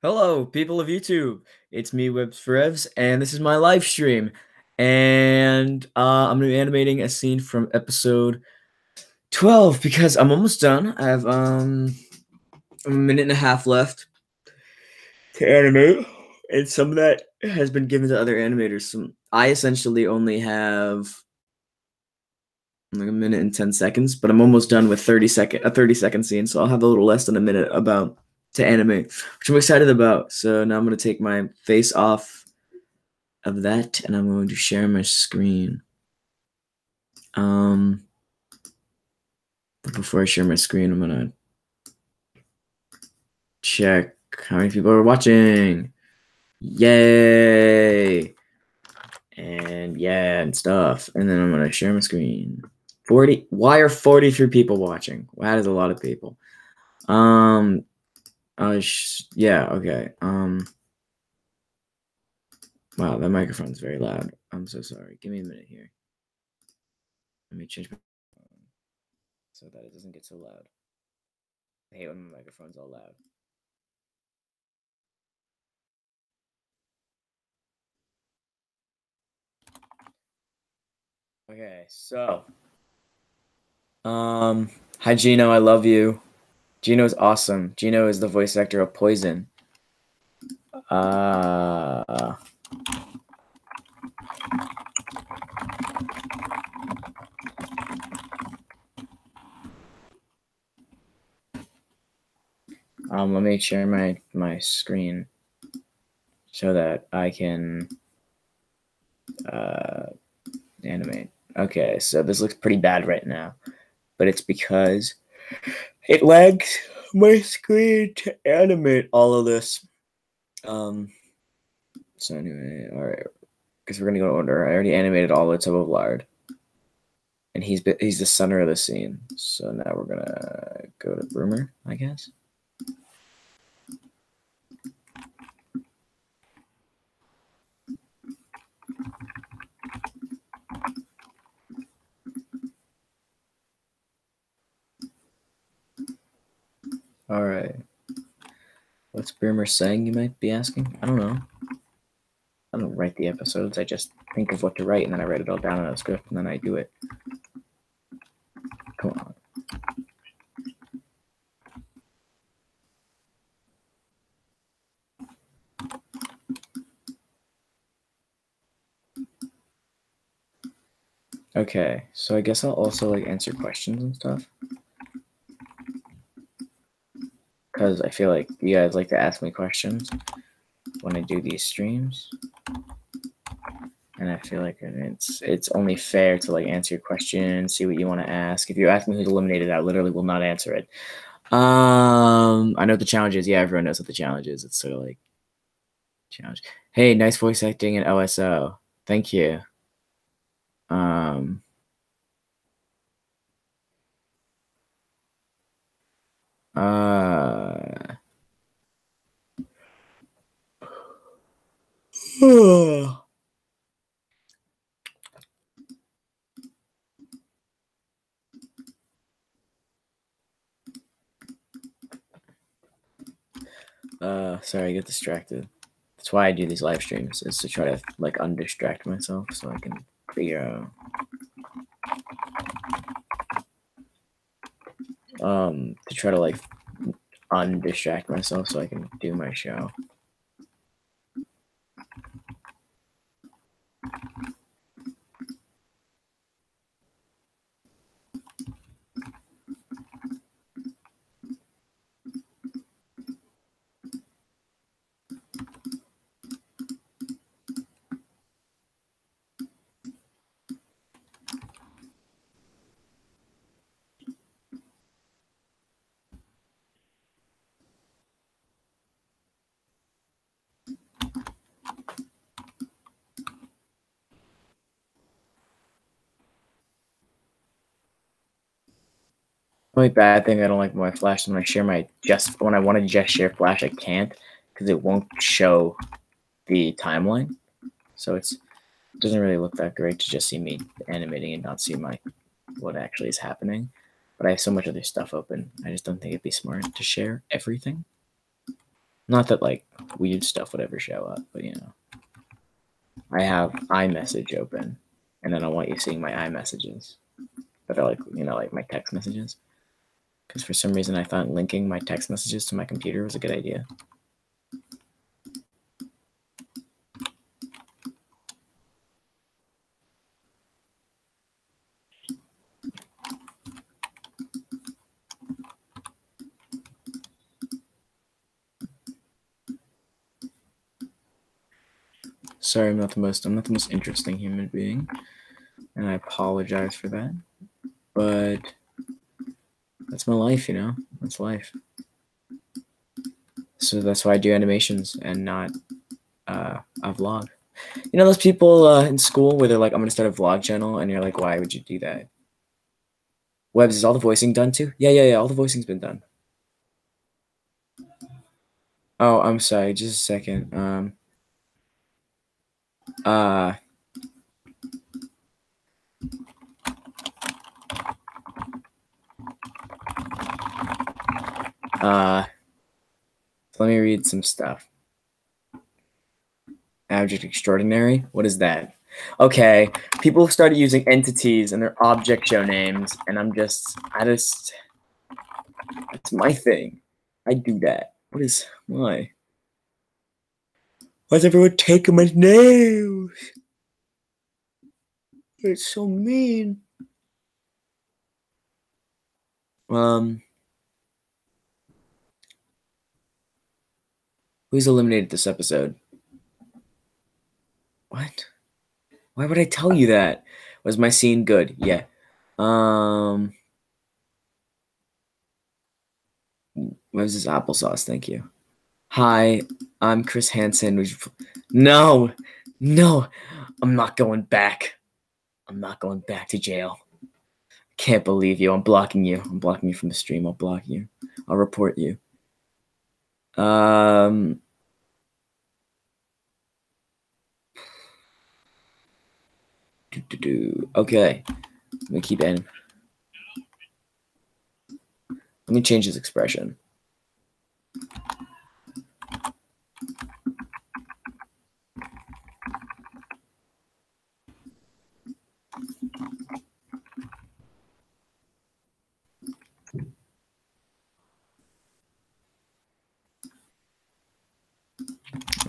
Hello, people of YouTube. It's me, Webz, and this is my live stream. And I'm gonna be animating a scene from episode 12 because I'm almost done. I have a minute and a half left to animate, and some of that has been given to other animators. I essentially only have like a minute and 10 seconds, but I'm almost done with a 30-second scene, so I'll have a little less than a minute about to animate, which I'm excited about. So now I'm gonna take my face off of that, and I'm going to share my screen. But before I share my screen, I'm gonna check how many people are watching. Yay! And yeah, and stuff. And then I'm gonna share my screen. 40. Why are 43 people watching? Well, that is a lot of people. Yeah, okay. Wow, that microphone's very loud. I'm so sorry. Give me a minute here. Let me change my phone so that it doesn't get so loud. I hate when my microphone's all loud. Okay, so hi Gino, I love you. Gino is awesome. Gino is the voice actor of Poison. Let me share my screen so that I can animate. Okay, so this looks pretty bad right now, but it's because it lags my screen to animate all of this. So anyway, all right, because we're gonna go in order. I already animated all the tub of lard, and he's the center of the scene. So now we're gonna go to Broomer, I guess. All right. What's Boomer saying, you might be asking? I don't know. I don't write the episodes. I just think of what to write, and then I write it all down in a script, and then I do it. Come on. Okay, so I guess I'll also like answer questions and stuff. Because I feel like you guys like to ask me questions when I do these streams. And I feel like it's only fair to like answer your question, see what you want to ask. If you ask me who's eliminated, I literally will not answer it. I know what the challenge is. Yeah, everyone knows what the challenge is. It's sort of like challenge. Hey, nice voice acting in LSO. Thank you. Sorry, I get distracted. That's why I do these live streams, is to try to like undistract myself so I can figure out to try to like undistract myself so I can do my show. The only bad thing I don't like my Flash is when I want to just share Flash, I can't because it won't show the timeline. So it doesn't really look that great to just see me animating and not see what actually is happening. But I have so much other stuff open. I just don't think it'd be smart to share everything. Not that like weird stuff would ever show up, but you know, I have iMessage open, and then I want you seeing my iMessages that are like, you know, like my text messages. Because for some reason I thought linking my text messages to my computer was a good idea. Sorry, I'm not the most interesting human being, and I apologize for that. But that's my life, you know. That's life. So that's why I do animations and not a vlog. You know those people in school where they're like, I'm gonna start a vlog channel, and you're like, why would you do that? Webz, is all the voicing done too? Yeah. All the voicing's been done. Oh, I'm sorry. Just a second. Uh. So let me read some stuff. Object extraordinary. What is that? Okay, people started using entities and their object show names, and that's my thing. I do that. Why? Why's everyone taking my names? It's so mean. Who's eliminated this episode? What? Why would I tell you that? Was my scene good? Yeah. What was this applesauce? Thank you. Hi, I'm Chris Hansen. No, I'm not going back. I'm not going back to jail. Can't believe you. I'm blocking you. I'm blocking you from the stream. I'll block you. I'll report you. Okay. Let me keep in. Let me change his expression.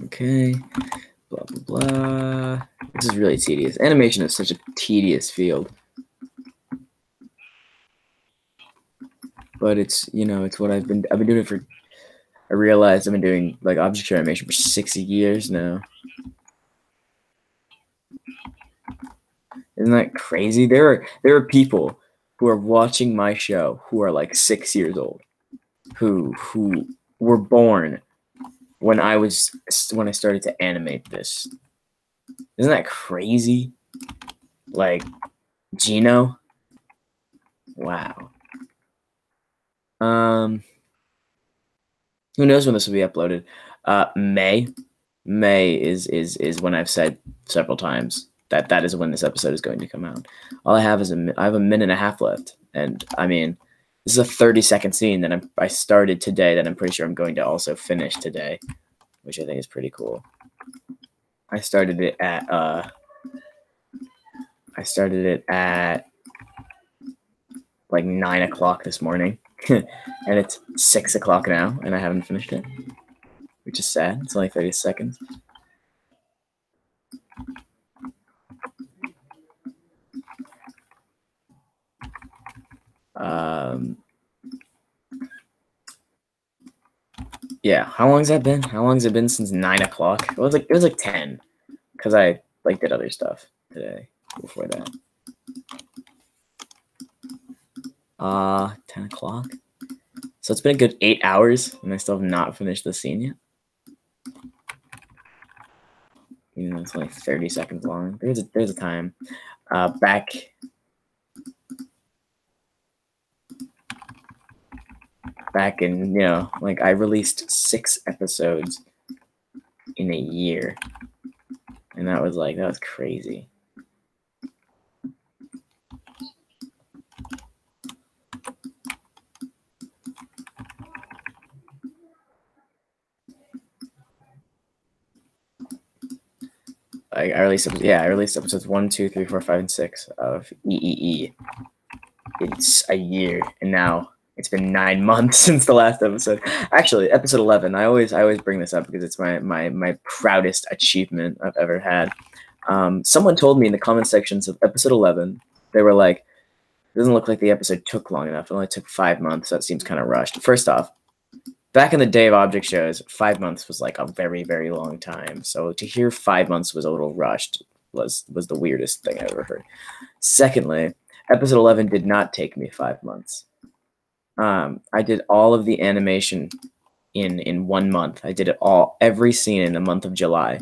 Okay. Blah, blah, blah. This is really tedious. Animation is such a tedious field. But it's, you know, it's what I've been doing it for. I realized I've been doing like object animation for 60 years now. Isn't that crazy? There are people who are watching my show who are like 6 years old, who were born when I started to animate this. Isn't that crazy? Like Gino? Wow. Who knows when this will be uploaded? May. May is when I've said several times that is when this episode is going to come out. All I have is I have a minute and a half left, and I mean, this is a 30-second scene that I started today that I'm pretty sure I'm going to also finish today, which I think is pretty cool. I started it at like 9 o'clock this morning, and it's 6 o'clock now, and I haven't finished it, which is sad. It's only 30 seconds. Yeah, how long has that been? How long has it been since 9 o'clock? It was like 10, because I like did other stuff today before that. 10 o'clock. So it's been a good 8 hours, and I still have not finished the scene yet. Even though it's only 30 seconds long. There's a time. Back in, you know, like I released 6 episodes in a year, and that was crazy. I released I released episodes 1, 2, 3, 4, 5, and 6 of EEE. It's a year, and now it's been 9 months since the last episode. Actually, episode 11. I always bring this up because it's my proudest achievement I've ever had. Someone told me in the comment sections of episode 11, they were like, "It doesn't look like the episode took long enough. It only took 5 months. That seems kind of rushed." First off, back in the day of object shows, 5 months was like a very, very long time. So to hear 5 months was a little rushed was the weirdest thing I ever heard. Secondly, episode 11 did not take me 5 months. I did all of the animation in 1 month. I did it all, every scene in the month of July,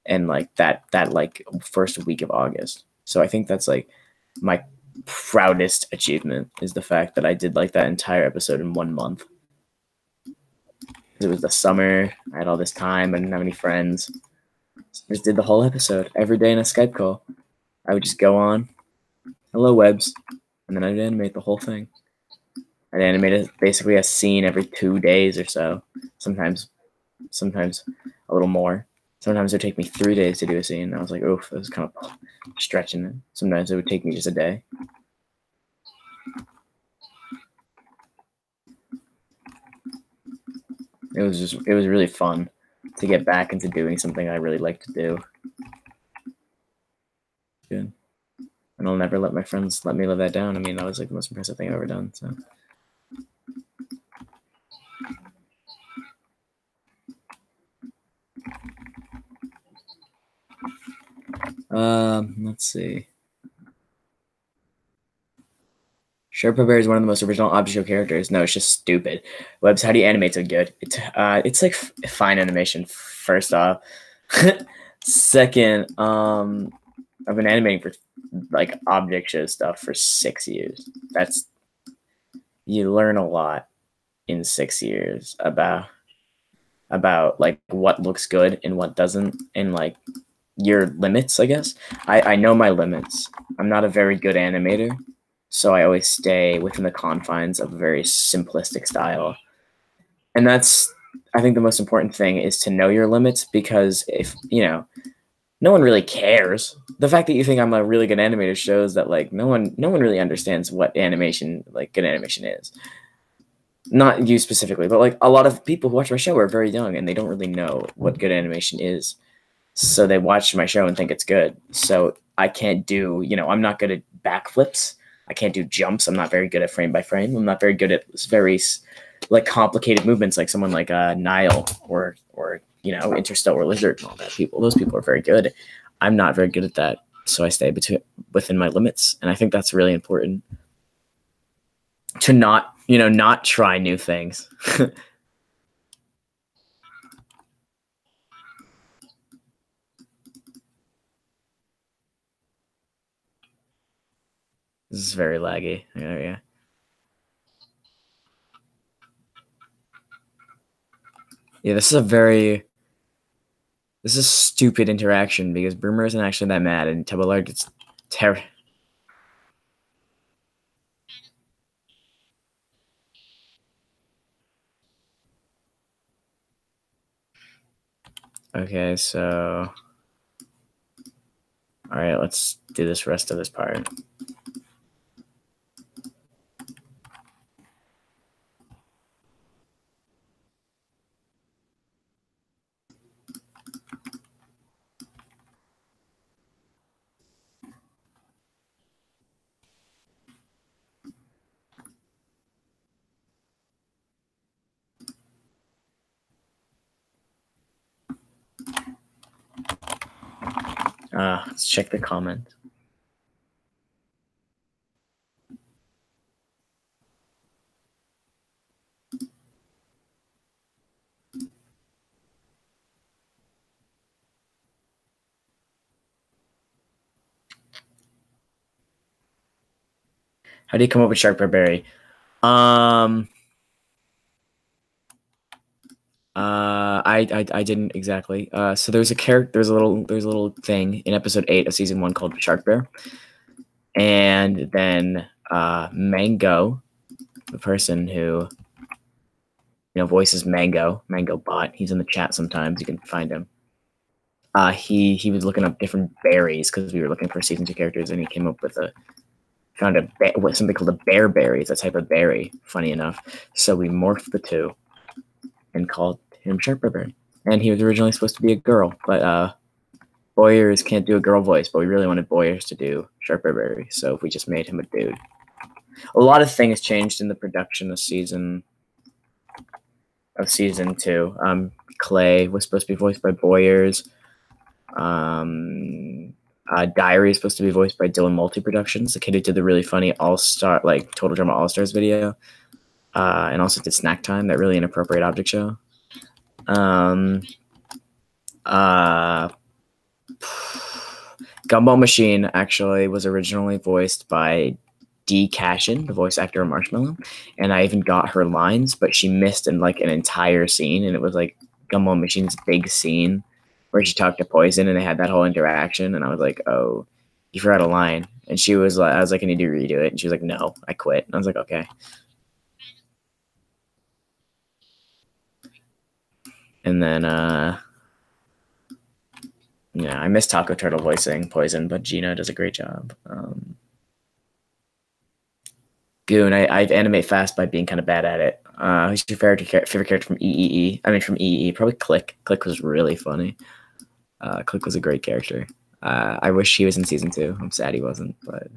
and like that like first week of August. So I think that's like my proudest achievement, is the fact that I did like that entire episode in 1 month. It was the summer. I had all this time. I didn't have any friends. So I just did the whole episode every day in a Skype call. I would just go on, "Hello, Webz," and then I'd animate the whole thing. I'd animate basically a scene every 2 days or so. Sometimes a little more. Sometimes it would take me 3 days to do a scene. I was like, oof, that was kind of stretching it. Sometimes it would take me just a day. It was really fun to get back into doing something I really like to do. Good. And I'll never let my friends let me live that down. I mean, that was like the most impressive thing I've ever done. So. Let's see. Sherpa Bear is one of the most original object show characters. No, it's just stupid. Webz, how do you animate so good? It's like fine animation, first off. Second, I've been animating for like object show stuff for 6 years. You learn a lot in 6 years about like what looks good and what doesn't, and like your limits, I guess. I know my limits. I'm not a very good animator, so I always stay within the confines of a very simplistic style. And that's, I think, the most important thing, is to know your limits, because if, no one really cares. The fact that you think I'm a really good animator shows that like no one really understands what animation, like good animation is. Not you specifically, but like a lot of people who watch my show are very young and they don't really know what good animation is. So they watch my show and think it's good. So I can't do, I'm not good at backflips. I can't do jumps. I'm not very good at frame by frame. I'm not very good at very like complicated movements like someone like Nile or Interstellar Lizard and all that. Those people are very good. I'm not very good at that. So I stay within my limits. And I think that's really important, to not try new things. This is very laggy. Yeah. Yeah, this is stupid interaction, because Boomer isn't actually that mad, and Tubbalard gets terrible. Okay, so all right, let's do this rest of this part. Let's check the comment. How do you come up with Shark Barberry? I didn't exactly. So there's a little thing in episode 8 of season 1 called Shark Bear, and then Mango, the person who voices Mango Bot. He's in the chat sometimes. You can find him. he was looking up different berries because we were looking for season 2 characters, and he came up with found something called a bear berry. It's a type of berry, funny enough. So we morphed the two and called him Sharperberry. And he was originally supposed to be a girl, but Boyers can't do a girl voice, but we really wanted Boyers to do Sharperberry, so we just made him a dude. A lot of things changed in the production of season 2. Clay was supposed to be voiced by Boyers. Diary is supposed to be voiced by Dylan Multi Productions, the kid who did the really funny All-Star, like Total Drama All-Stars video, and also did Snack Time, that really inappropriate object show. Gumball Machine actually was originally voiced by Dee Cashin, the voice actor of Marshmallow, and I even got her lines, but she missed in like an entire scene, and it was like Gumball Machine's big scene where she talked to Poison, and they had that whole interaction, and I was like, oh, you forgot a line. And she was like, I was like, I need to redo it. And she was like, no, I quit. And I was like, okay. And then, yeah, I miss Taco Turtle voicing Poison, but Gina does a great job. Goon, I animate fast by being kind of bad at it. Who's your favorite character from EEE? I mean, from EEE, probably Click. Click was really funny. Click was a great character. I wish he was in season 2. I'm sad he wasn't, but.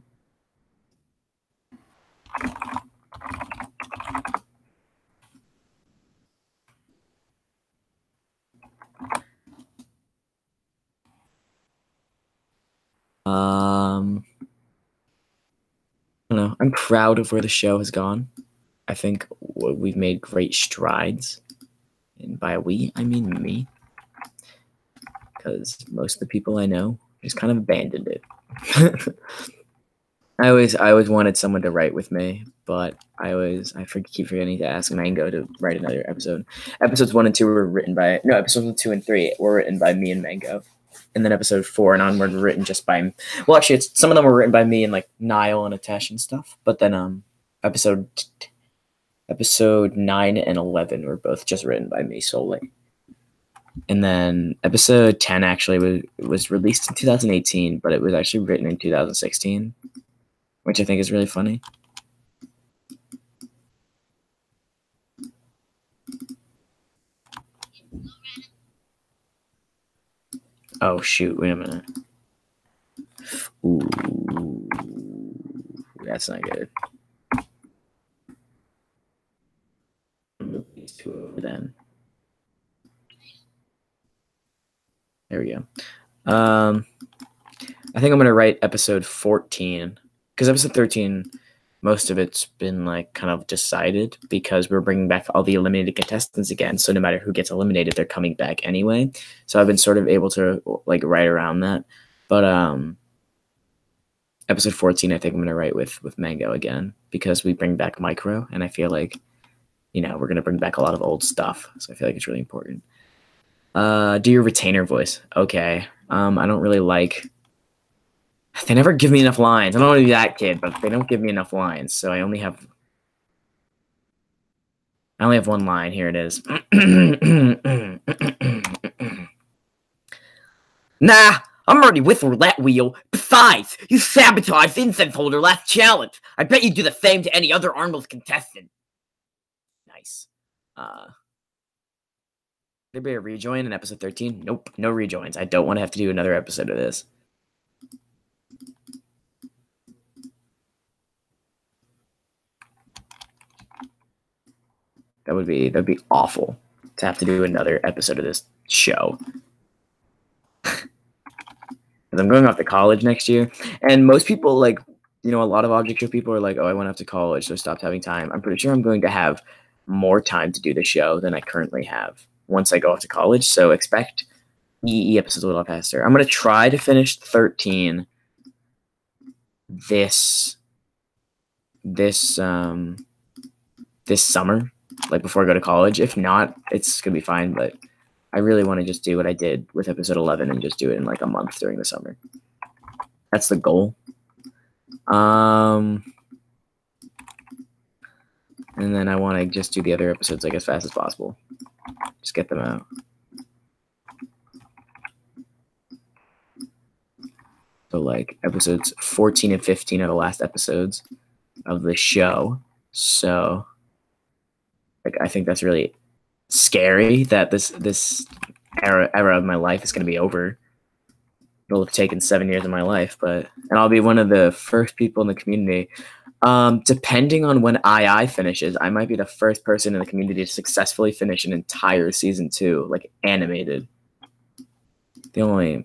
I don't know. I'm proud of where the show has gone. I think we've made great strides. And by we, I mean me. Because most of the people I know just kind of abandoned it. I always wanted someone to write with me, but I keep forgetting to ask Mango to write another episode. Episodes 1 and 2 were written by episodes 2 and 3 were written by me and Mango, and then episode 4 and onward were written just by. Well, actually, some of them were written by me and like Niall and Atesh and stuff, but then episode 9 and 11 were both just written by me solely. And then episode 10 actually was released in 2018, but it was actually written in 2016. Which I think is really funny. Oh, shoot. Wait a minute. Ooh. That's not good. Move these two over then. There we go. I think I'm going to write episode 14. Because episode 13, most of it's been like kind of decided because we're bringing back all the eliminated contestants again. So no matter who gets eliminated, they're coming back anyway. So I've been sort of able to like write around that. But episode 14, I think I'm going to write with Mango again because we bring back Micro. And I feel like, we're going to bring back a lot of old stuff. So I feel like it's really important. Do your retainer voice. Okay. I don't really like... They never give me enough lines. I don't want to be that kid, but they don't give me enough lines, so I only have one line. Here it is. Nah, I'm already with Roulette Wheel. Besides, you sabotaged the incense holder last challenge. I bet you'd do the same to any other armless contestant. Nice. There be a rejoin in episode 13? Nope, no rejoins. I don't want to have to do another episode of this. That'd be awful to have to do another episode of this show. I'm going off to college next year, and most people a lot of object show people are like, oh, I went off to college, so I stopped having time. I'm pretty sure I'm going to have more time to do the show than I currently have once I go off to college. So expect EE episodes a little faster. I'm going to try to finish 13 this summer, like before I go to college. If not, it's gonna be fine, but I really want to just do what I did with episode 11 and just do it in like a month during the summer. That's the goal. And then I want to just do the other episodes like as fast as possible. Just get them out. So like episodes 14 and 15 are the last episodes of the show. So like I think that's really scary that this era of my life is going to be over. It'll have taken 7 years of my life, and I'll be one of the first people in the community. Depending on when II finishes, I might be the first person in the community to successfully finish an entire season 2, like animated. The only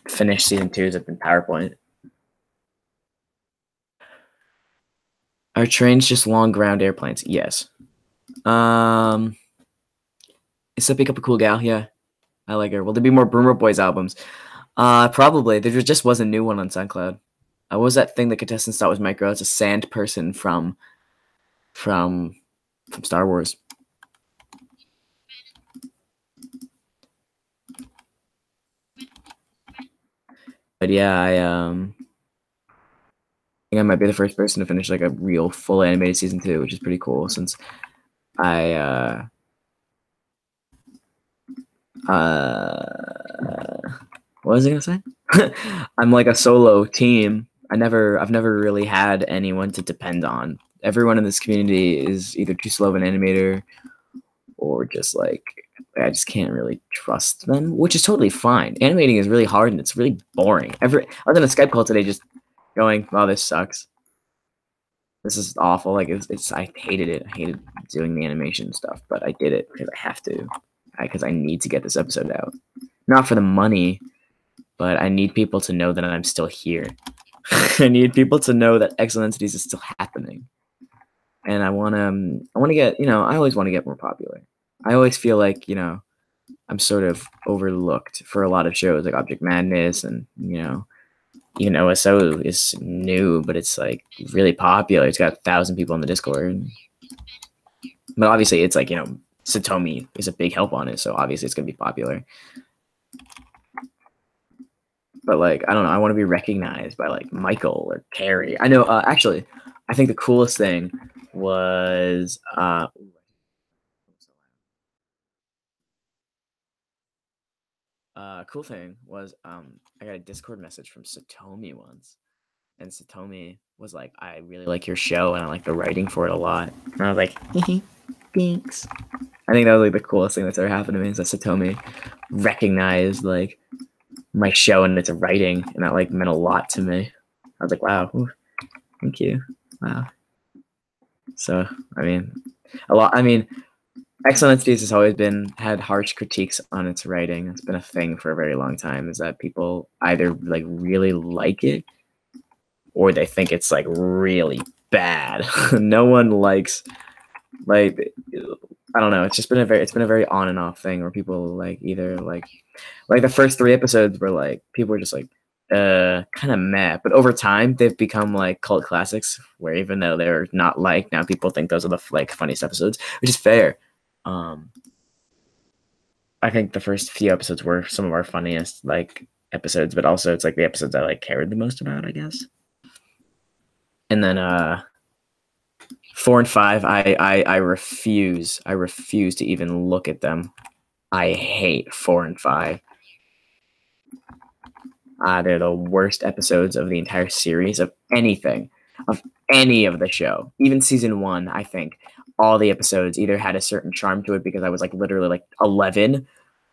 finished season 2s have been PowerPoint. Are trains just long ground airplanes? Yes. Is that Pick Up a Cool Gal? Yeah. I like her. Will there be more Boomer Boys albums? Probably. There just was a new one on SoundCloud. What was that thing the contestants thought was micro? It's a sand person from Star Wars. But yeah, I think I might be the first person to finish like a real full animated season 2, which is pretty cool since I what was I gonna say? I'm like a solo team. I've never really had anyone to depend on. Everyone in this community is either too slow of an animator or just like I just can't really trust them, which is totally fine. Animating is really hard and it's really boring. I was on a Skype call today just going, "Wow, this sucks. This is awful." Like I hated it. I hated doing the animation stuff, but I did it because I have to, because I need to get this episode out. Not for the money, but I need people to know that I'm still here. I need people to know that Excellencies is still happening. And I want to get, I always want to get more popular. I always feel like, I'm sort of overlooked for a lot of shows like Object Madness and, even OSO is new, but it's like really popular. It's got 1,000 people on the Discord. But obviously it's like, Satomi is a big help on it. So obviously it's going to be popular. But like, I don't know. I want to be recognized by like Michael or Carrie. I know, actually, I think the coolest thing was cool thing was I got a Discord message from Satomi once, and Satomi was like, "I really like your show and I like the writing for it a lot." And I was like, "Thanks." I think that was like the coolest thing that's ever happened to me is that Satomi recognized like my show and its writing, and that like meant a lot to me. I was like, "Wow, ooh, thank you, wow." So I mean, a lot. I mean, Excellencies has always had harsh critiques on its writing. It's been a thing for a very long time. Is that people either like really like it, or they think it's like really bad. No one likes like I don't know. It's been a very on and off thing where people like either like the first 3 episodes were like people were just like kind of meh, but over time they've become like cult classics where even though they're not liked, now people think those are the like funniest episodes, which is fair. I think the first few episodes were some of our funniest like episodes, but also it's like the episodes I like cared the most about, I guess. And then 4 and 5, I refuse to even look at them. I hate 4 and 5. They're the worst episodes of the entire series of anything, of any of the show. Even season 1, I think all the episodes either had a certain charm to it because I was like literally like 11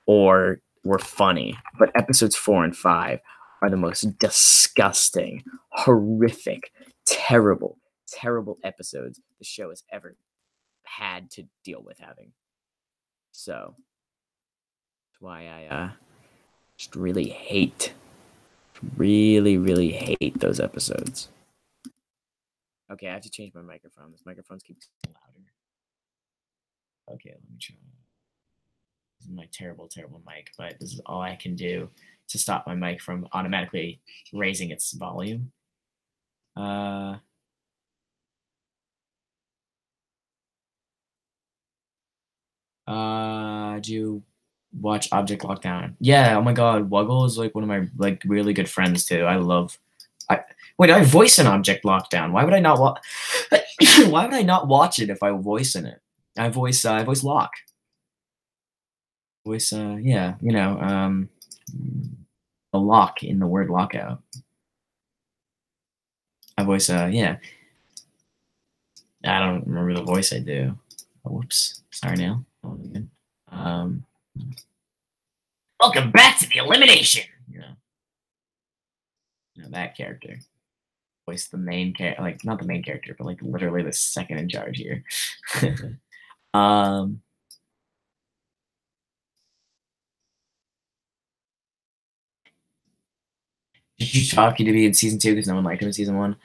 or were funny. But episodes 4 and 5 are the most disgusting, horrific, terrible episodes the show has ever had to deal with having. So that's why I just really hate those episodes. Okay, I have to change my microphone. This microphone's keeps getting louder. Okay, let me try. This is my terrible mic, but this is all I can do to stop my mic from automatically raising its volume. Do you watch Object Lockdown? Yeah, oh my god, Wuggle is like one of my like really good friends too. Wait, I voice in Object Lockdown. Why would I not watch? Why would I not watch it if I voice in it? I voice Locke. Voice, yeah, you know, the lock in the word lockout. I voice, yeah. I don't remember the voice I do. Oh, whoops. Sorry, Neil. Um, Welcome back to the elimination. You know that character. Voice the main character, like not the main character, but like literally the second in charge here. um, did you shock you to be in season 2 because no one liked him in season 1?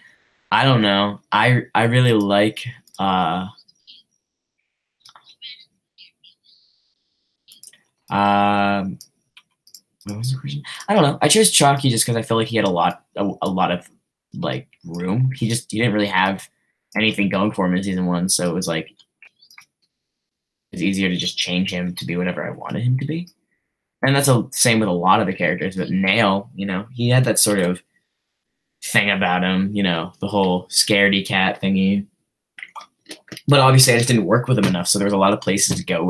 I don't know. I really like um what was the question? I don't know. I chose Chalky just because I feel like he had a lot of like room. He didn't really have anything going for him in season 1, so it was like it's easier to just change him to be whatever I wanted him to be. And that's the same with a lot of the characters, but Nail, you know, he had that sort of thing about him, you know, the whole scaredy cat thingy. But obviously I just didn't work with him enough, so there was a lot of places to go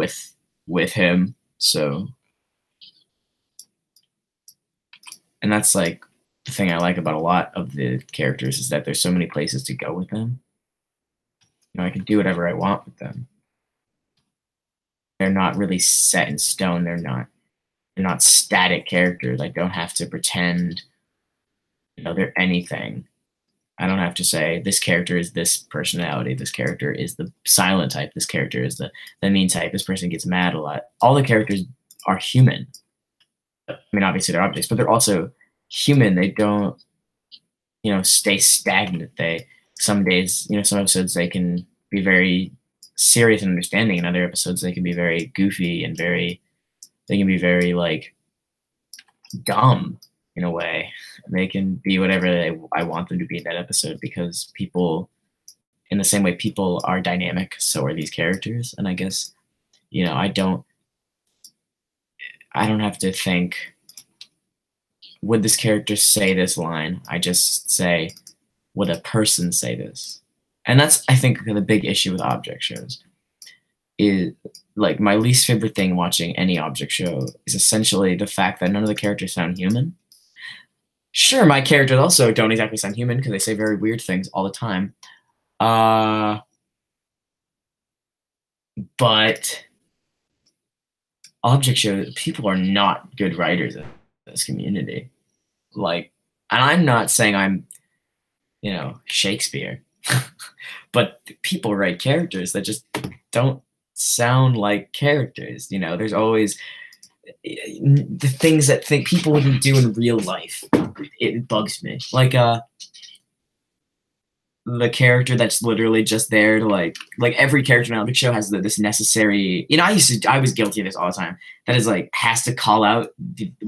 with him. So and that's like the thing I like about a lot of the characters is that there's so many places to go with them. You know, I can do whatever I want with them. They're not really set in stone. They're not static characters. I don't have to pretend, you know, they're anything. I don't have to say this character is this personality. This character is the silent type. This character is the mean type. This person gets mad a lot. All the characters are human. I mean, obviously they're objects, but they're also human. They don't, you know, stay stagnant. Some days, you know, some episodes they can be very serious and understanding, and other episodes they can be very goofy and they can be very like dumb in a way. They can be whatever I want them to be in that episode because people, in the same way people are dynamic, so are these characters. And I guess, you know, I don't have to think, would this character say this line? I just say, would a person say this? And that's, I think, the big issue with object shows. Is like my least favorite thing watching any object show is essentially the fact that none of the characters sound human. Sure, my characters also don't exactly sound human because they say very weird things all the time. But object shows, people are not good writers in this community. Like, and I'm not saying I'm, you know, Shakespeare, but people write characters that just don't sound like characters. You know, there's always the things that people wouldn't do in real life. It bugs me. Like the character that's literally just there to like every character in an object show has this necessary, you know, I was guilty of this all the time, that is like has to call out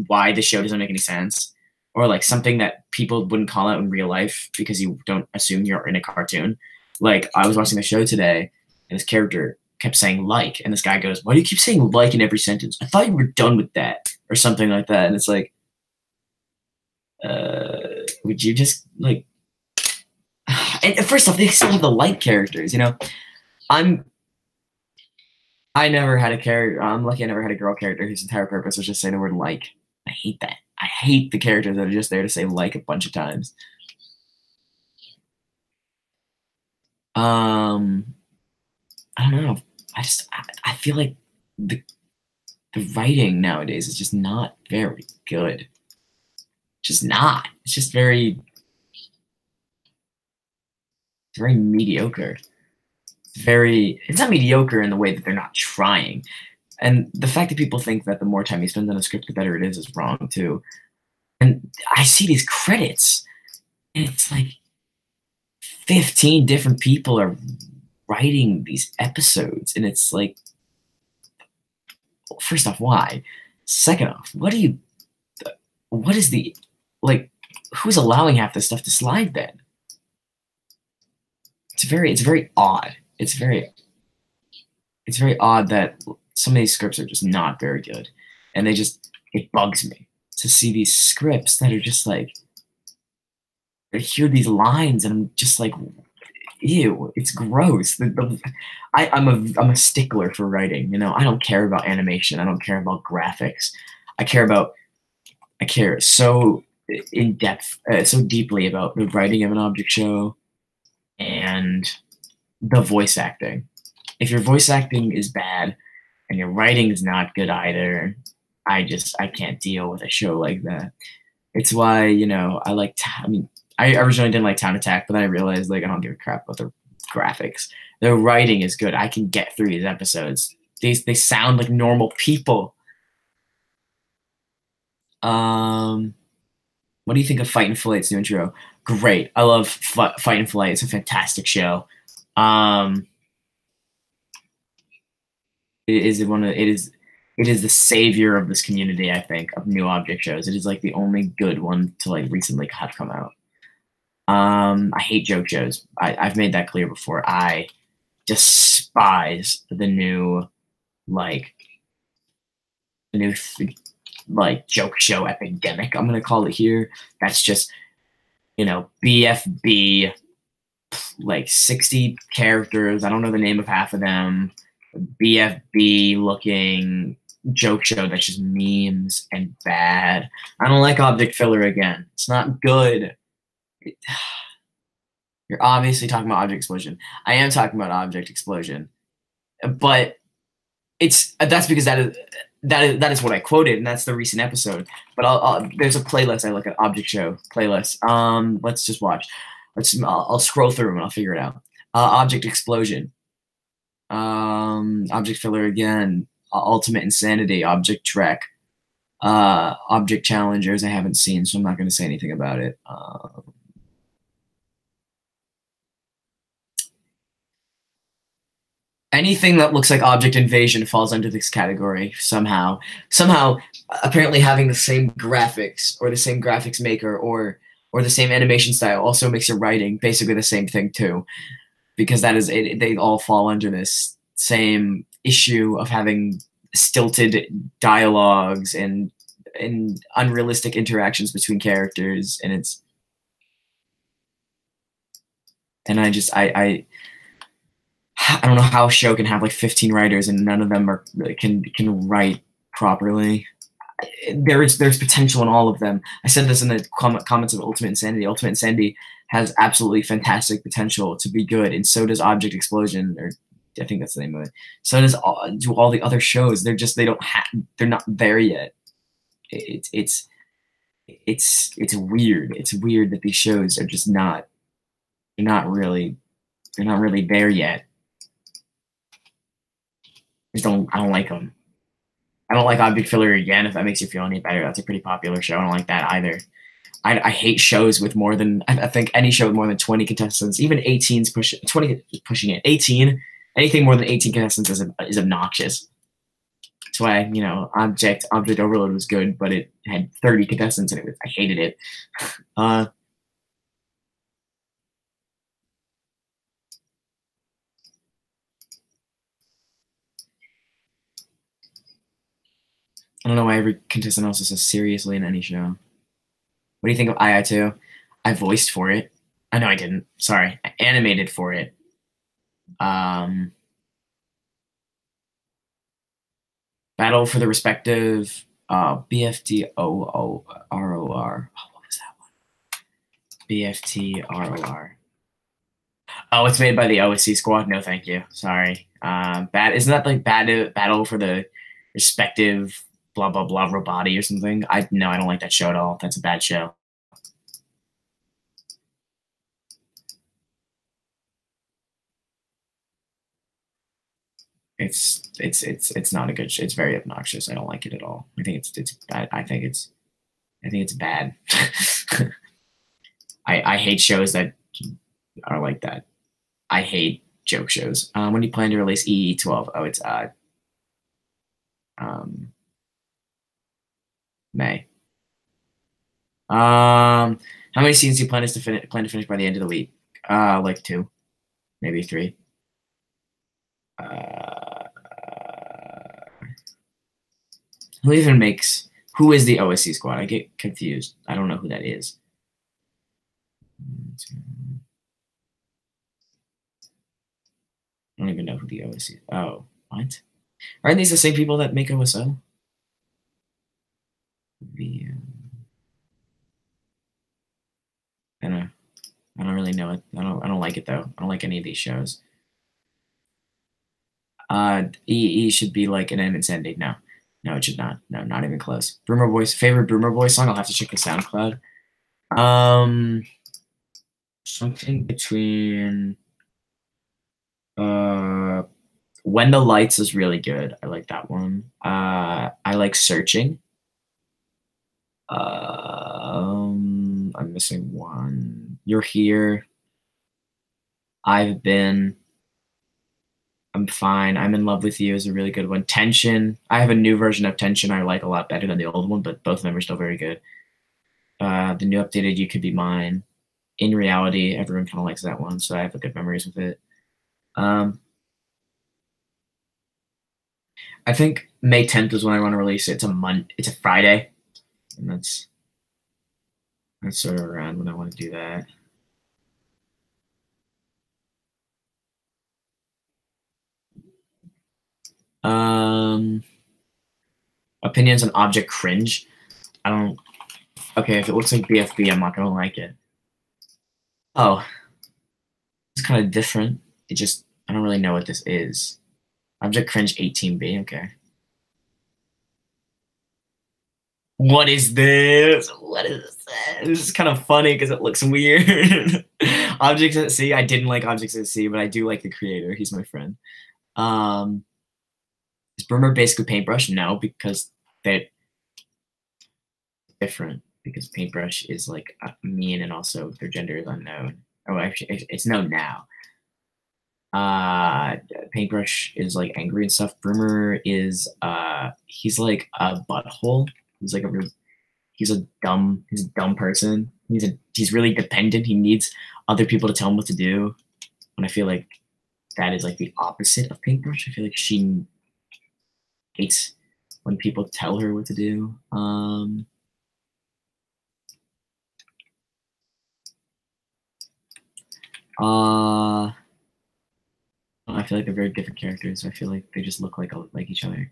why the show doesn't make any sense, or like something that people wouldn't call out in real life because you don't assume you're in a cartoon. Like I was watching the show today and this character kept saying like, and this guy goes, why do you keep saying like in every sentence? I thought you were done with that, or something like that. And it's like, would you just like, and first off, they still have the like characters, you know. I never had a character. I'm lucky I never had a girl character whose entire purpose was just say the word like. I hate that. I hate the characters that are just there to say like a bunch of times. I don't know. I feel like the writing nowadays is just not very good. Just not. It's just very mediocre. It's not mediocre in the way that they're not trying. And the fact that people think that the more time you spend on a script, the better it is wrong too. And I see these credits, and it's like 15 different people are writing these episodes, and it's like, first off, why? Second off, what is the, like, who's allowing half this stuff to slide then? It's very odd. It's very odd that some of these scripts are just not very good. And it bugs me to see these scripts that are just like, I hear these lines and I'm just like, ew, it's gross. I'm a stickler for writing. I don't care about animation. I don't care about graphics. I care about I care so in depth, so deeply about the writing of an object show and the voice acting. If your voice acting is bad and your writing is not good either, I can't deal with a show like that. It's why I like. I mean, I originally didn't like Town Attack, but then I realized like I don't give a crap about the graphics. The writing is good. I can get through these episodes. They sound like normal people. Um, what do you think of Fight and Flight's new intro? Great. I love Fight and Flight. It's a fantastic show. Um, it is one of it is the savior of this community. I think of new object shows. It is like the only good one to like recently have come out. I hate joke shows. I've made that clear before. I despise the new like the new like joke show epidemic. I'm gonna call it here. That's just BFB, like 60 characters. I don't know the name of half of them. BFB looking joke show that's just memes and bad. I don't like object filler again. It's not good. You're obviously talking about object explosion. I am talking about object explosion, but that's because that is what I quoted, and that's the recent episode. But there's a playlist I look at, object show playlist. Let's just watch. I'll scroll through them and I'll figure it out. Object explosion. Object filler again. Ultimate insanity. Object trek. Object challengers. I haven't seen, so I'm not going to say anything about it. Anything that looks like object invasion falls under this category somehow. Somehow, apparently having the same graphics or the same graphics maker or the same animation style also makes your writing basically the same thing too, because that is it. They all fall under this same issue of having stilted dialogues and unrealistic interactions between characters, and I don't know how a show can have like 15 writers and none of them can write properly. There's potential in all of them. I said this in the comments of Ultimate Insanity. Ultimate Insanity has absolutely fantastic potential to be good, and so does Object Explosion, or I think that's the name of it. So does all the other shows. They're not there yet. It's weird. It's weird that these shows are just not. They're not really there yet. I don't like them. I don't like Object Filler again, if that makes you feel any better. That's a pretty popular show. I don't like that either. I hate shows with more than, I think any show with more than 20 contestants, even 18's 20 pushing it. 18, anything more than 18 contestants is obnoxious. That's why, Object Overload was good, but it had 30 contestants in it. I hated it. I don't know why every contestant also says seriously in any show. What do you think of II2? I voiced for it. I know I didn't. Sorry. I animated for it. Battle for the respective BFTOOROR. Oh, what was that one? BFTROR. Oh, it's made by the OSC squad. No, thank you. Sorry. Isn't that like battle for the respective blah blah blah Roboti or something? No, I don't like that show at all. That's a bad show. It's not a good show. It's very obnoxious. I don't like it at all. I think it's bad. I think it's bad. I hate shows that are like that. I hate joke shows. When do you plan to release EE12? Oh, it's May. How many seasons do you plan to finish by the end of the week? Like 2, maybe 3. Who is the OSC squad? I get confused. I don't know who that is. don't even know who the OSC is. Oh, what? Aren't these the same people that make OSO? I don't know. I don't really know it. I don't like it though. I don't like any of these shows. E should be like an Animates ending. No. No, it should not. No, not even close. Boomer Boys favorite Boomer Boy song? I'll have to check the SoundCloud. Something between When the Lights is really good. I like that one. I like Searching. I'm missing one. You're Here. I've Been. I'm Fine. I'm in Love with You is a really good one. Tension. I have a new version of Tension I like a lot better than the old one, but both of them are still very good. The new updated You Could Be Mine. In Reality, everyone kind of likes that one, so I have good memories with it. I think May 10th is when I want to release it. It's a Friday, and that's sort of around when I want to do that. Opinions on Object Cringe. I don't. Okay, if it looks like BFB, I'm not gonna like it. Oh, it's kind of different. I don't really know what this is. Object Cringe 18B. Okay. What is this? What is this? This is kind of funny because it looks weird. Objects at Sea. I didn't like Objects at Sea, but I do like the creator. He's my friend. Is Boomer basically Paintbrush? No, because they're different. Because Paintbrush is like mean, and also their gender is unknown. Oh, actually, it's known now. Paintbrush is like angry and stuff. Boomer is he's like a butthole. He's like he's a dumb person. He's really dependent. He needs other people to tell him what to do. And I feel like that is like the opposite of Paintbrush. I feel like she hates when people tell her what to do. I feel like they're very different characters. I feel like they just look like each other.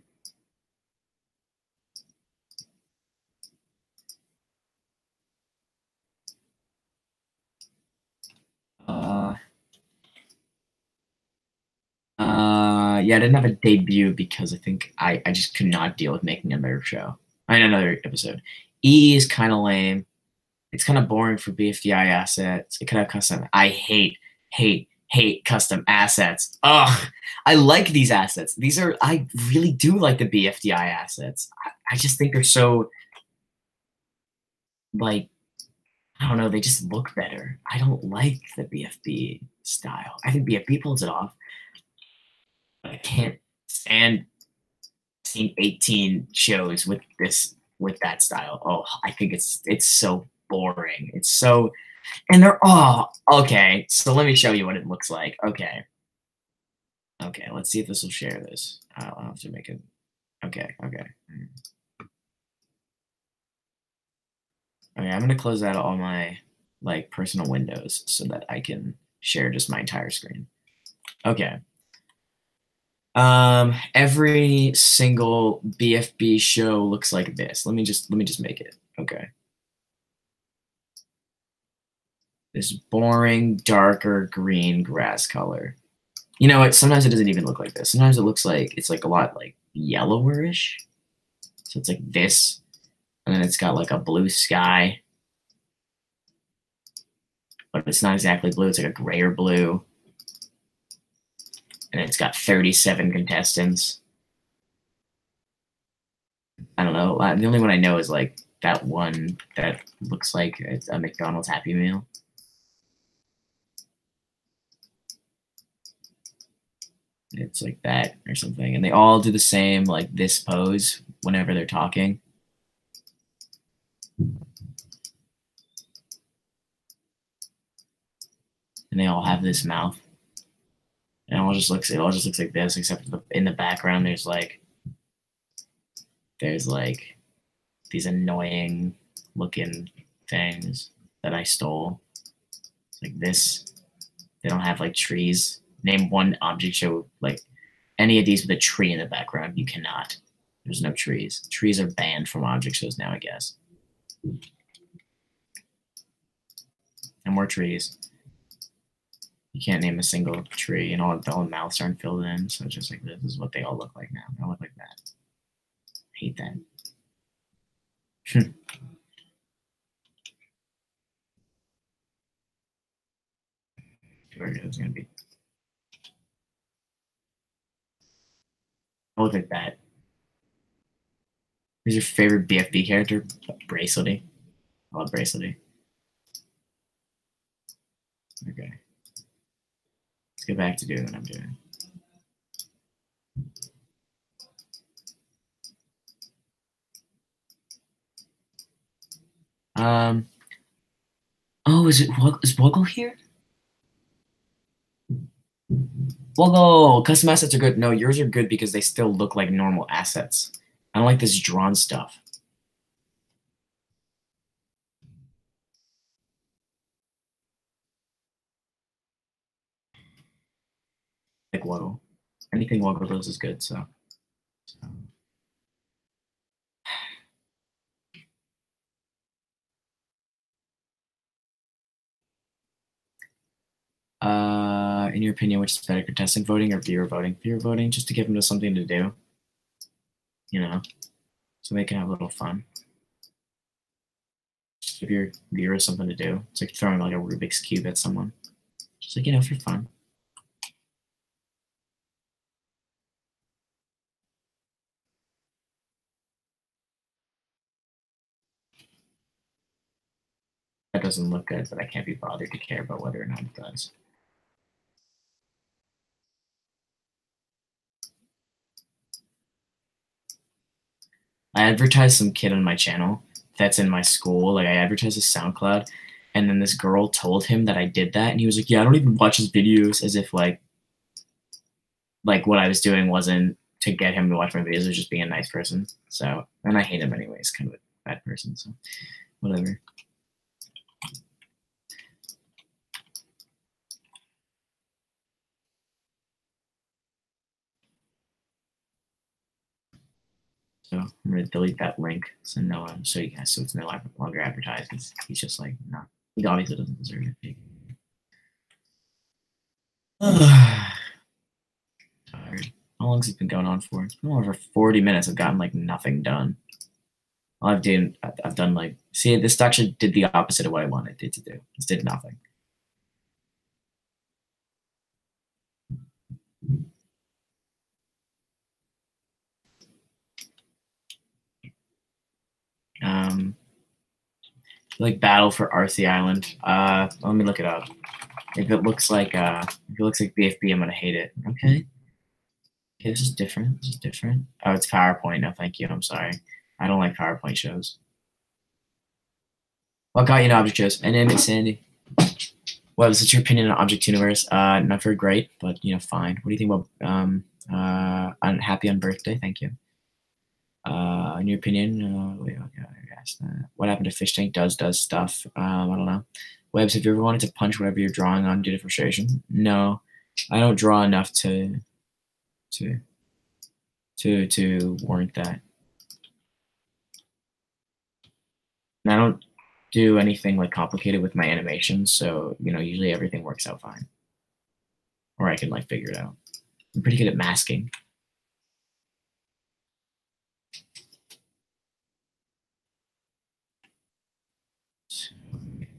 Yeah, I didn't have a debut because I think I just could not deal with making another show. Another episode. E is kind of lame. It's kind of boring for BFDI assets. It could have custom. I hate custom assets. Ugh, I like these assets. I really do like the BFDI assets. I just think they're so, like, I don't know, they just look better. I don't like the BFB style. I think BFB pulls it off. But I can't stand seeing 18 shows with that style. Oh, I think it's so boring. It's so, and they're all okay. So let me show you what it looks like. Okay, let's see if this will share this. I'll have to make it. Okay. I'm gonna close out all my like personal windows so that I can share just my entire screen. Okay. Every single BFB show looks like this. Let me just make it. Okay. This boring, darker green grass color. You know what? Sometimes it doesn't even look like this. Sometimes it looks like it's like a lot like yellowish. So it's like this, and then it's got like a blue sky, but it's not exactly blue. It's like a grayer blue, and it's got 37 contestants. I don't know. The only one I know is like that one that looks like it's a McDonald's Happy Meal. It's like that or something, and they all do the same like this pose whenever they're talking. And they all have this mouth. And it all just looks like this, except in the background there's like these annoying looking things that I stole. Like this. They don't have like trees. name one object show, like any of these with a tree in the background. You cannot. There's no trees. Trees are banned from object shows now, I guess. No more trees. You can't name a single tree, and all the mouths aren't filled in. So it's just like this is what they all look like now. They all look like that. I hate that. Where it's gonna be. I look like that. Who's your favorite BFB character? Bracelety. I love Bracelety. Okay. Let's get back to doing what I'm doing. Oh, is Woggle here? Woggle! Custom assets are good. No, yours are good because they still look like normal assets. I don't like this drawn stuff. Like Woggle. Anything Woggle does is good, so. In your opinion, which is better, contestant voting or viewer voting? Viewer voting, just to give them something to do. You know, so they can have a little fun. Just give your viewers something to do. It's like throwing like a Rubik's Cube at someone. Just like, for fun. That doesn't look good, but I can't be bothered to care about whether or not it does. I advertised some kid on my channel that's in my school. Like I advertised a SoundCloud, and then this girl told him that I did that, and he was like, "Yeah, I don't even watch his videos," as if like what I was doing wasn't to get him to watch my videos. It was just being a nice person. So, and I hate him anyways, kind of a bad person. So, whatever. So I'm gonna delete that link so so you guys, so it's no longer advertised. He's just like not. He obviously doesn't deserve it. Tired. How long has it been going on for? It's been over 40 minutes. I've gotten like nothing done. All I've done like, see, this actually did the opposite of what I wanted it to do. This did nothing. Like Battle for Arcee Island. Let me look it up. If it looks like BFB, I'm gonna hate it. Okay. Okay, this is different. This is different. Oh, it's PowerPoint. No, thank you. I'm sorry. I don't like PowerPoint shows. What got you into object shows? My name is Sandy. What was your opinion on Object Universe? Not very great, but fine. What do you think about Happy on Birthday? Thank you. In your opinion, wait, okay, I guess what happened to Fish Tank does stuff. I don't know. Webz, have you ever wanted to punch whatever you're drawing on due to frustration? No, I don't draw enough to warrant that. And I don't do anything like complicated with my animations, so usually everything works out fine. Or I can like figure it out. I'm pretty good at masking. So,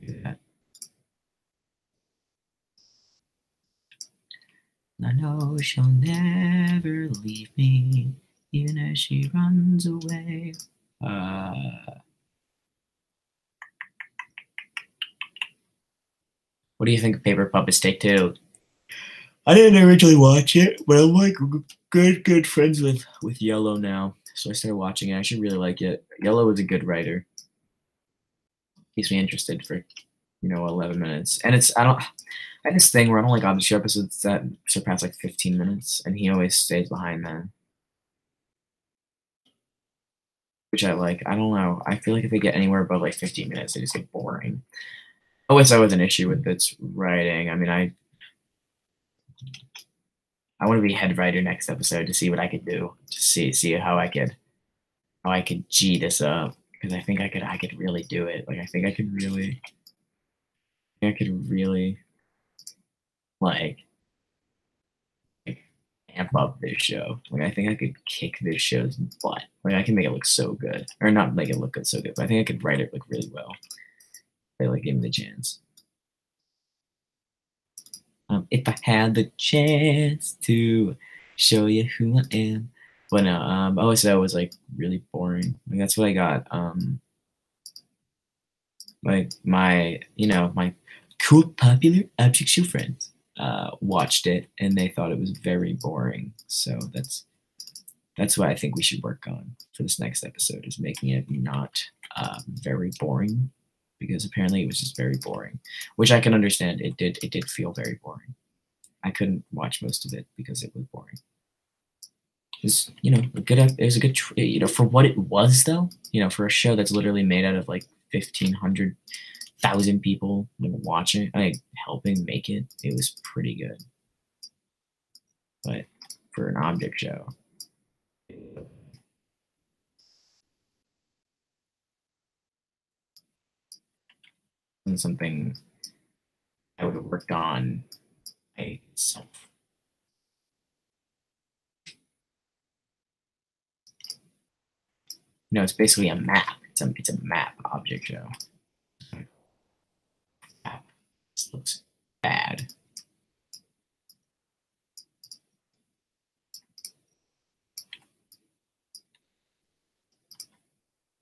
do that. I know she'll never leave me, even as she runs away. What do you think of Paper Puppets Take Two? I didn't originally watch it, but I'm like good friends with Yellow now, so I started watching it. I actually really like it. Yellow is a good writer. Keeps me interested for 11 minutes, and I have this thing where I don't like object show episodes that surpass like 15 minutes, and he always stays behind that, which I like. I don't know. I feel like if they get anywhere above like 15 minutes, they just get boring. Oh, it's always an issue with its writing. I mean, I want to be head writer next episode to see what I could do, to see how I could G this up, because I could really do it. Like I could really like like amp up this show. Like I think I could kick this show's butt. Like I can make it look so good, or not make it look good so good, but I think I could write it like really well. They like give me the chance. If I had the chance to show you who I am. But no, OSO was like really boring. Like that's what I got. Like my cool popular object show friends watched it and they thought it was very boring. So that's what I think we should work on for this next episode, is making it not very boring, because apparently it was just very boring, which I can understand. It did feel very boring. I couldn't watch most of it because it was boring. It was, a good. It was a good, for what it was though. For a show that's literally made out of like 1,500,000 people like watching, like helping make it. It was pretty good. But for an object show, and something I would have worked on myself. It's basically a map. It's a map object show. Map. This looks bad.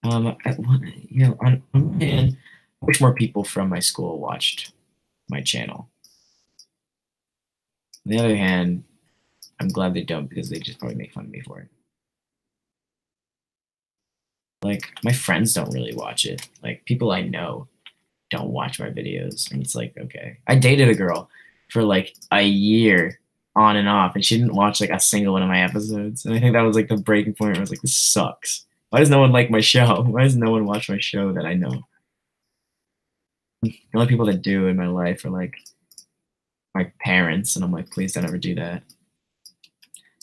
On one hand, I wish more people from my school watched my channel. On the other hand, I'm glad they don't, because they just probably make fun of me for it. Like, my friends don't really watch it. Like, people I know don't watch my videos. And it's like, okay. I dated a girl for like a year on and off, and she didn't watch like a single one of my episodes. And I think that was like the breaking point where I was like, this sucks. Why does no one like my show? Why does no one watch my show that I know? The only people that do in my life are like my parents, and I'm like, please don't ever do that.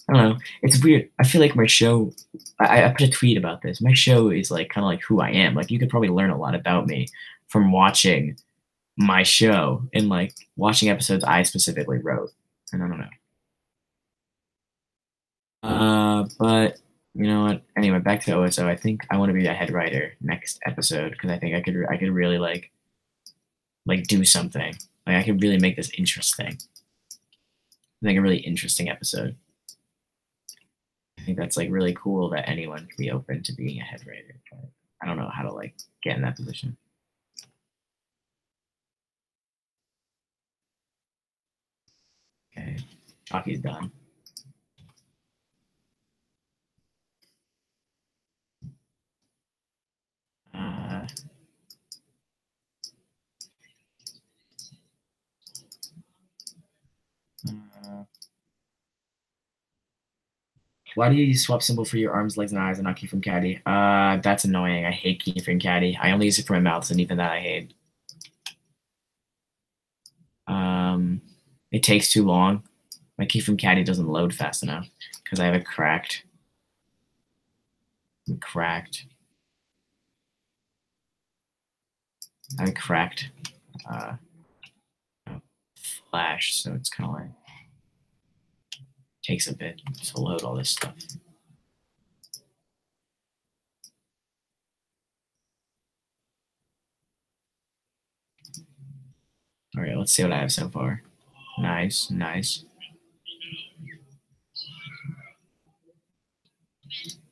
I don't know. It's weird. I feel like my show. I put a tweet about this. My show is like kind of like who I am. Like you could probably learn a lot about me from watching my show and like watching episodes I specifically wrote. And I don't know. But you know what? Anyway, back to OSO. I think I want to be a head writer next episode, because I think I could really like do something. Like I could really make this interesting. Like a really interesting episode. I think that's like really cool that anyone can be open to being a head writer. But I don't know how to like get in that position. Okay, Chalky's done. Uh, uh, why do you use swap symbol for your arms, legs, and eyes and not keyframe caddy? That's annoying. I hate keyframe caddy. I only use it for my mouth, and even that I hate. Um, it takes too long. My keyframe caddy doesn't load fast enough because I have it cracked. Cracked. I have it cracked. Uh, Flash, so it's kind of like takes a bit to load all this stuff. All right, let's see what I have so far. Nice, nice.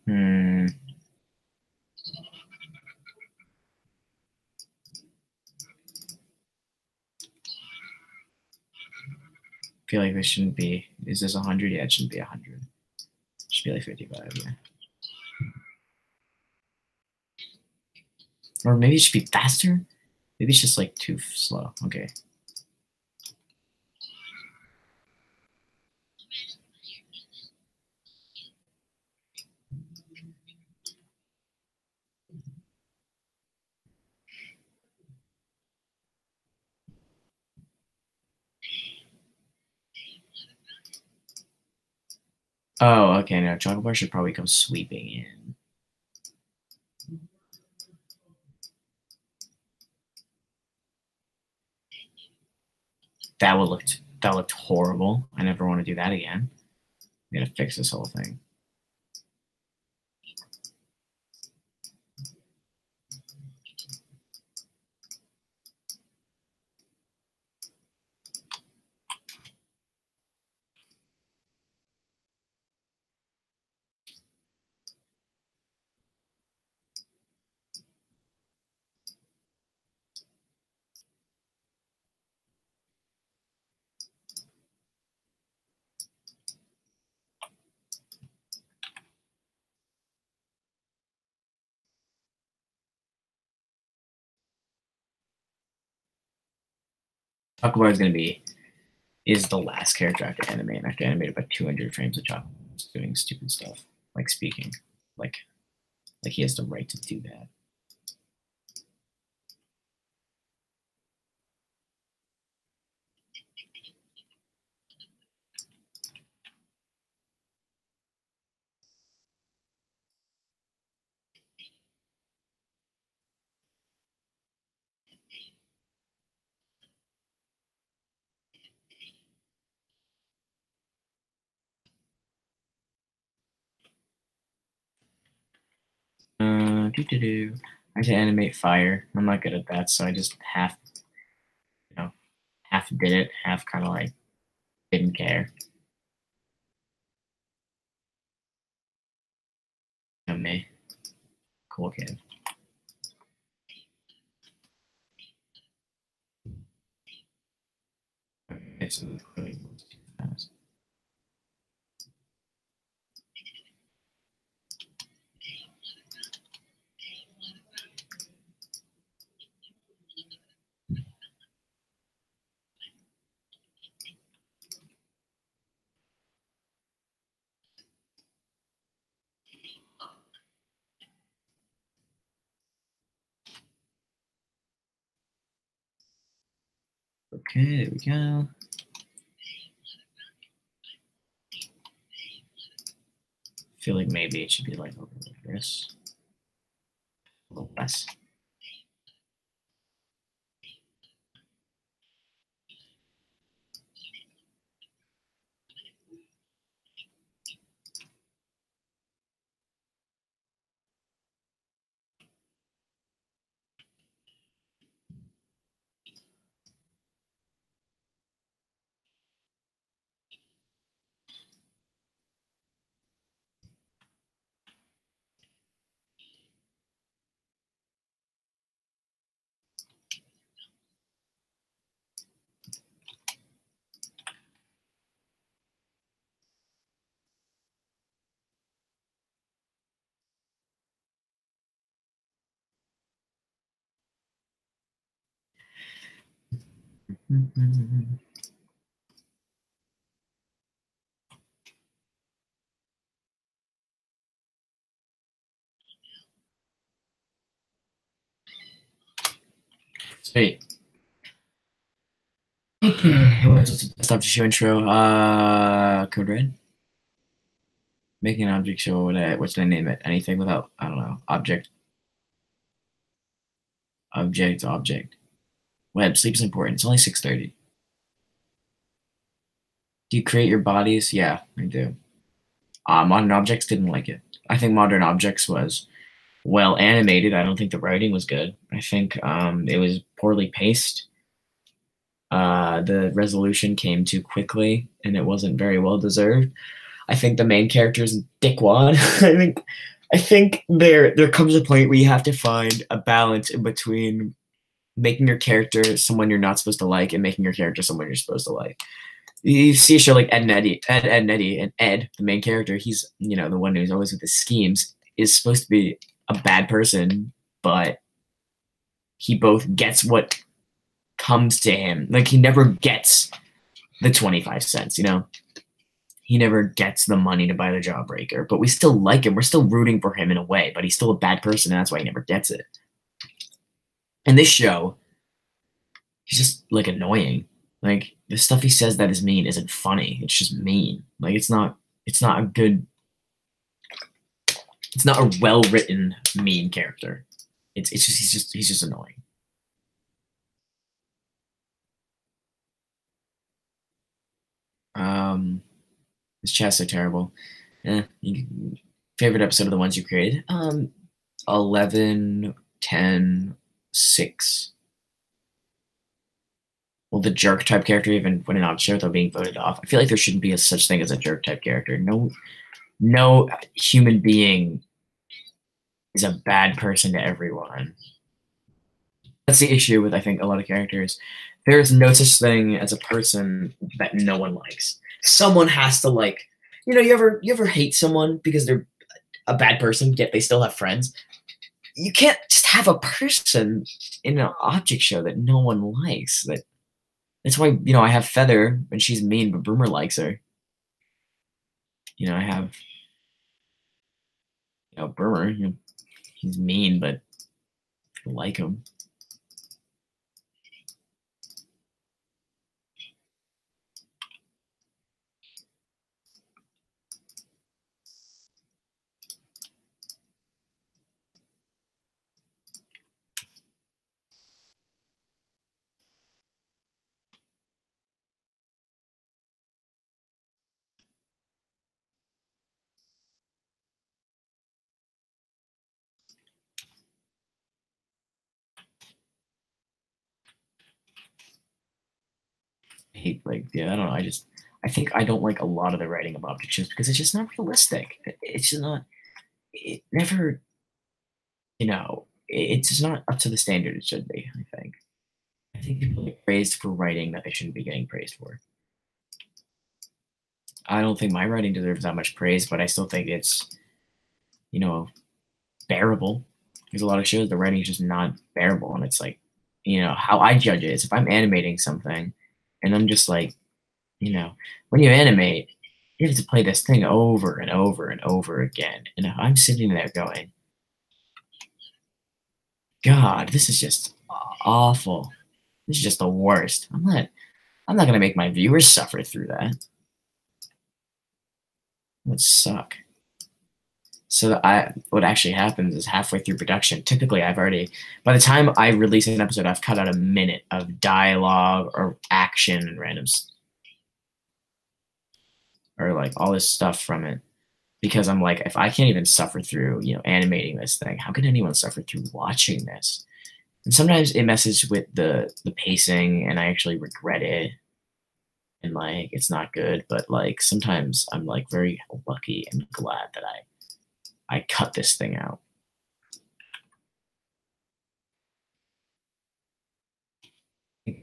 Hmm. I feel like this shouldn't be. Is this 100? Yeah, it shouldn't be 100. It should be like 55. Yeah. Or maybe it should be faster. Maybe it's just like too slow. Okay. Oh, okay, no, chocolate bar should probably come sweeping in. That looked horrible. I never want to do that again. I'm gonna fix this whole thing. Chocolate bar is the last character I have to animate. I have to animate about 200 frames of chocolate doing stupid stuff, like speaking, like he has the right to do that. I have to animate fire. I'm not good at that, so I just half did it, half kind of like didn't care. You know me, cool kid. Okay, so really too fast. Okay, there we go. I feel like maybe it should be like over like this. A little less. Sweet. What's the best object show intro? Code Red. Making an object show. What should I name it? Anything without, I don't know, object. Web, sleep's important. It's only 6:30. Do you create your bodies? Yeah, I do. Modern Objects didn't like it. I think Modern Objects was well animated. I don't think the writing was good. I think it was poorly paced. The resolution came too quickly, and it wasn't very well deserved. I think the main character is dickwad. I think there comes a point where you have to find a balance in between making your character someone you're not supposed to like and making your character someone you're supposed to like. You see a show like Ed and Eddie, and Ed, the main character, he's the one who's always with his schemes, is supposed to be a bad person, but he both gets what comes to him. Like he never gets the 25 cents, he never gets the money to buy the Jawbreaker, but we still like him. We're still rooting for him in a way, but he's still a bad person, and that's why he never gets it. In this show, he's just like annoying. Like the stuff he says that is mean isn't funny. It's just mean. Like it's not It's not a good. It's not a well written mean character. It's just he's just annoying. Um, his chat's so terrible. Favorite episode of the ones you created? 11, 10, 6. Well, the jerk type character even went out show without being voted off. I feel like there shouldn't be a such thing as a jerk type character. No human being is a bad person to everyone. That's the issue with I think a lot of characters. There is no such thing as a person that no one likes. Someone has to like, you ever hate someone because they're a bad person yet they still have friends. You can't just have a person in an object show that no one likes. That's why I have Feather and she's mean, but Boomer likes her. I have Boomer. He's mean, but I like him. Hate I don't know. I think I don't like a lot of the writing of object shows because it's just not realistic. It's just not. It never. It's just not up to the standard it should be. I think people get praised for writing that they shouldn't be getting praised for. I don't think my writing deserves that much praise, but I still think it's bearable. There's a lot of shows the writing is just not bearable, and it's like how I judge it is if I'm animating something, and I'm just like when you animate, you have to play this thing over and over and over again. And if I'm sitting there going, God, this is just awful. This is just the worst. I'm not gonna make my viewers suffer through that. It would suck. So what actually happens is halfway through production, typically by the time I release an episode, I've cut out a minute of dialogue or action and randoms or like all this stuff from it. Because I'm like, if I can't even suffer through, animating this thing, how can anyone suffer through watching this? And sometimes it messes with the pacing, and I actually regret it, and like it's not good. But like sometimes I'm like very lucky and glad that I cut this thing out.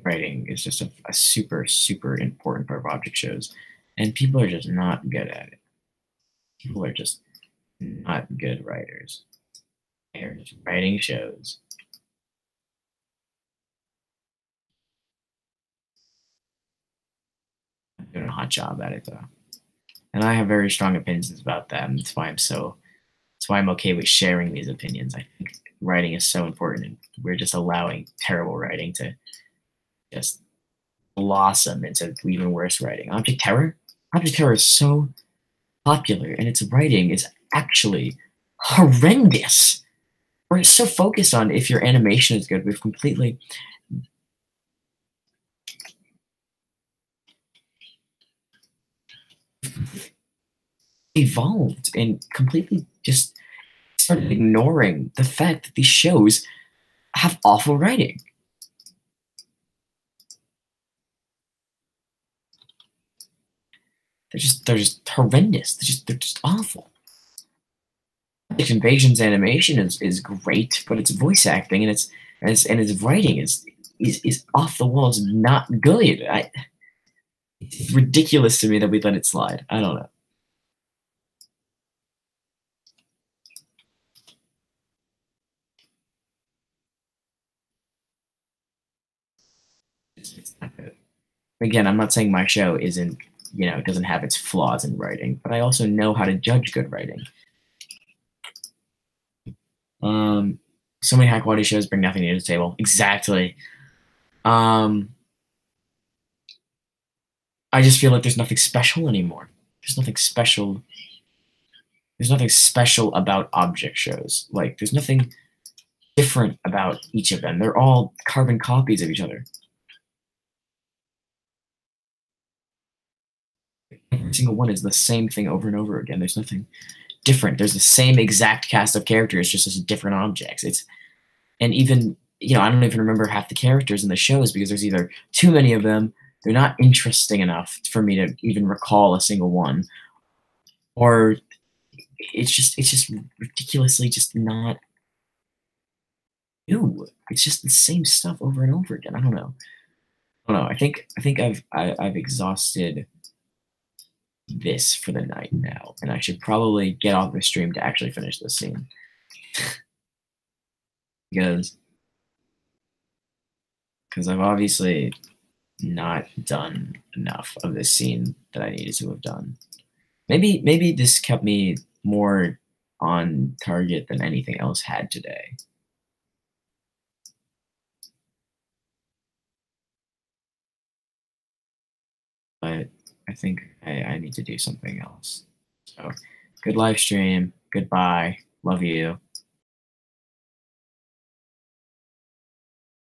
Writing is just a super super important part of object shows, and people are just not good at it. People are just not good writers. They're just writing shows. I'm doing a hot job at it though. And I have very strong opinions about them. That's why I'm okay with sharing these opinions. I think writing is so important, and we're just allowing terrible writing to just blossom into even worse writing. Object Terror is so popular, and its writing is actually horrendous. We're so focused on if your animation is good, we've completely evolved and completely just started ignoring the fact that these shows have awful writing. They're just horrendous. They're just awful. Invasion's animation is great, but its voice acting and its writing is off the walls, not good. It's ridiculous to me that we let it slide. I don't know. It's not good. Again, I'm not saying my show isn't, doesn't have its flaws in writing, but I also know how to judge good writing. So many high quality shows bring nothing to the table. Exactly. I just feel like there's nothing special anymore. there's nothing special. There's nothing special about object shows. Like, there's nothing different about each of them. They're all carbon copies of each other. Every single one is the same thing over and over again. There's nothing different. There's the same exact cast of characters, just as different objects. And even, I don't even remember half the characters in the shows because there's either too many of them, they're not interesting enough for me to even recall a single one, or it's just ridiculously just not new. It's just the same stuff over and over again. I don't know. I don't know. I think I've exhausted this for the night now, and I should probably get off the stream to actually finish this scene because I've obviously not done enough of this scene that I needed to have done. Maybe this kept me more on target than anything else had today. But I think I need to do something else. So, good live stream. Goodbye. Love you.